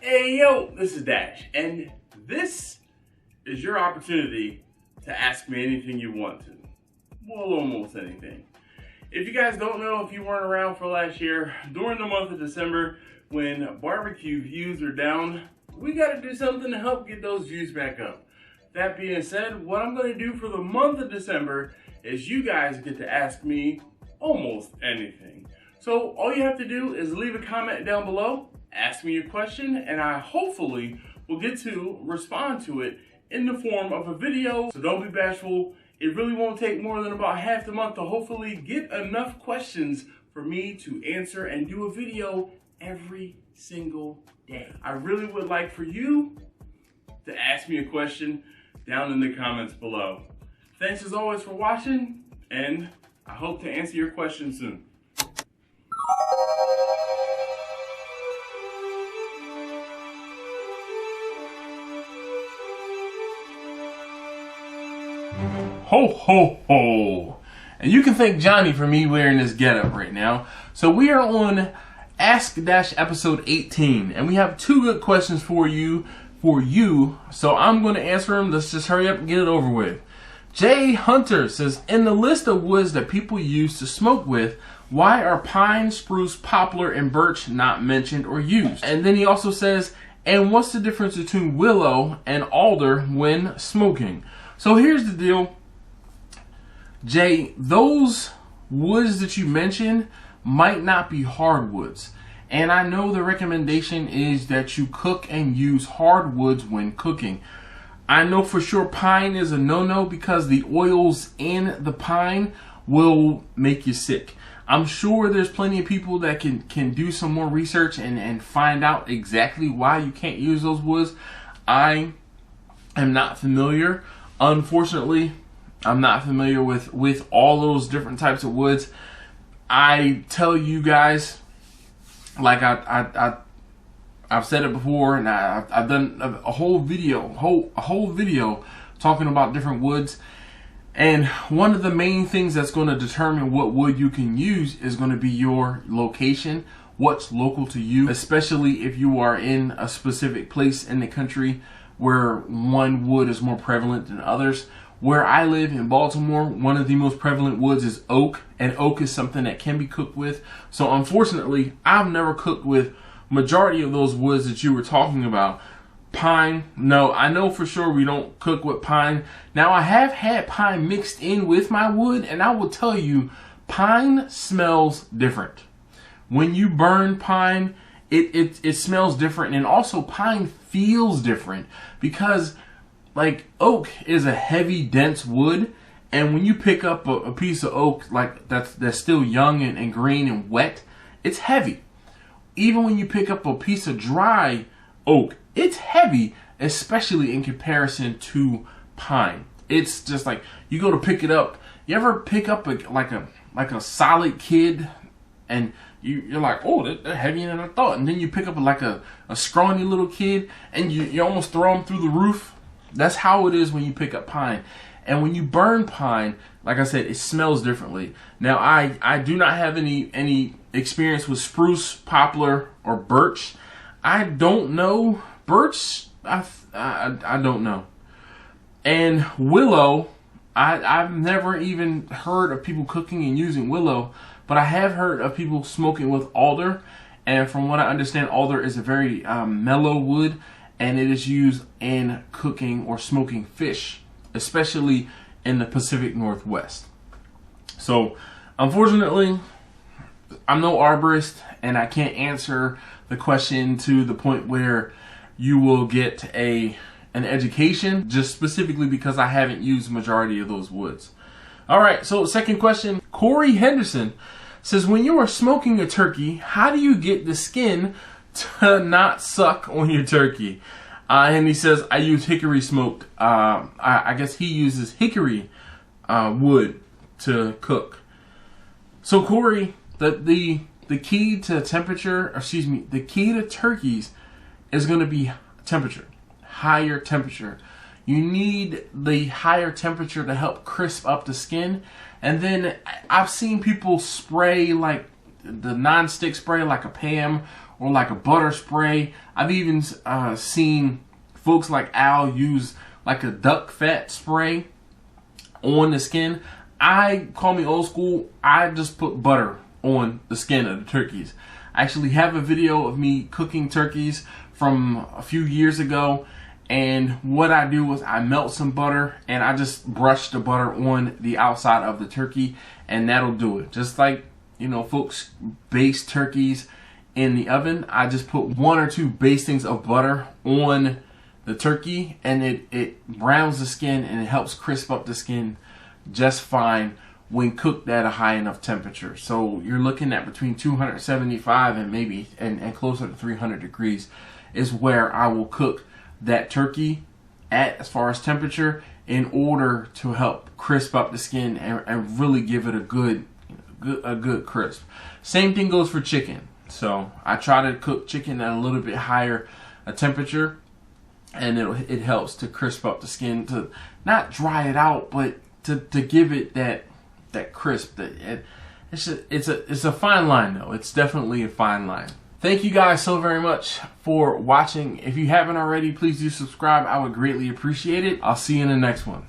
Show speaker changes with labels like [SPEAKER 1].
[SPEAKER 1] Hey yo, this is Dash, and this is your opportunity to ask me anything you want to. Well, almost anything. If you guys don't know, if you weren't around for last year, during the month of December, when barbecue views are down, we gotta do something to help get those views back up. That being said, what I'm gonna do for the month of December is you guys get to ask me almost anything. So all you have to do is leave a comment down below, ask me your question, and I hopefully will get to respond to it in the form of a video. So don't be bashful. It really won't take more than about half the month to hopefully get enough questions for me to answer and do a video every single day. I really would like for you to ask me a question down in the comments below. Thanks as always for watching, and I hope to answer your question soon. Ho, ho, ho. And you can thank Johnny for me wearing this getup right now. So we are on Ask-Episode 18, and we have two good questions for you. So I'm going to answer them. Let's just hurry up and get it over with. Jay Hunter says, in the list of woods that people use to smoke with, why are pine, spruce, poplar, and birch not mentioned or used? And then he also says, and what's the difference between willow and alder when smoking? So here's the deal. Jay, those woods that you mentioned might not be hardwoods. And I know the recommendation is that you cook and use hardwoods when cooking. I know for sure pine is a no-no because the oils in the pine will make you sick. I'm sure there's plenty of people that can do some more research and find out exactly why you can't use those woods. I am not familiar. Unfortunately, I'm not familiar with all those different types of woods. I tell you guys, like I've said it before, and I've done a whole video talking about different woods. And one of the main things that's going to determine what wood you can use is going to be your location, what's local to you, especially if you are in a specific place in the country where one wood is more prevalent than others. Where I live in Baltimore, one of the most prevalent woods is oak, and oak is something that can be cooked with. So unfortunately, I've never cooked with majority of those woods that you were talking about. Pine, no, I know for sure we don't cook with pine. Now I have had pine mixed in with my wood, and I will tell you, pine smells different. When you burn pine, it smells different, and also pine feels different because like oak is a heavy, dense wood, and when you pick up a piece of oak like that's still young and green and wet, it's heavy. Even when you pick up a piece of dry oak, it's heavy, especially in comparison to pine. It's just like you go to pick it up. You ever pick up like a solid kid, and you're like, oh, they're heavier than I thought, and then you pick up like a scrawny little kid, and you almost throw them through the roof. That's how it is when you pick up pine. And when you burn pine, like I said, it smells differently. Now, I do not have any experience with spruce, poplar, or birch. I don't know. Birch, I don't know. And willow, I've never even heard of people cooking and using willow, but I have heard of people smoking with alder. And from what I understand, alder is a very mellow wood, and it is used in cooking or smoking fish, especially in the Pacific Northwest. So, unfortunately, I'm no arborist, and I can't answer the question to the point where you will get an education, just specifically because I haven't used the majority of those woods. All right, so second question. Corey Henderson says, when you are smoking a turkey, how do you get the skin to not suck on your turkey? And he says, I use hickory smoked. I guess he uses hickory wood to cook. So Corey, the key to temperature, the key to turkeys is going to be temperature, higher temperature. You need the higher temperature to help crisp up the skin. And then I've seen people spray like the non-stick spray like a Pam or like a butter spray. I've even seen folks like Al use like a duck fat spray on the skin. Call me old school, I just put butter on the skin of the turkeys. I actually have a video of me cooking turkeys from a few years ago, and what I do is I melt some butter and I just brush the butter on the outside of the turkey, and that'll do it. Just like, you know, folks baste turkeys in the oven, I just put 1 or 2 bastings of butter on the turkey, and it browns the skin and it helps crisp up the skin just fine when cooked at a high enough temperature. So you're looking at between 275 and maybe and closer to 300 degrees is where I will cook that turkey at, as far as temperature, in order to help crisp up the skin and really give it a good crisp. Same thing goes for chicken. So I try to cook chicken at a little bit higher a temperature, and it helps to crisp up the skin, to not dry it out, but to give it that crisp. It's a fine line though. It's definitely a fine line. Thank you guys so very much for watching. If you haven't already, please do subscribe. I would greatly appreciate it. I'll see you in the next one.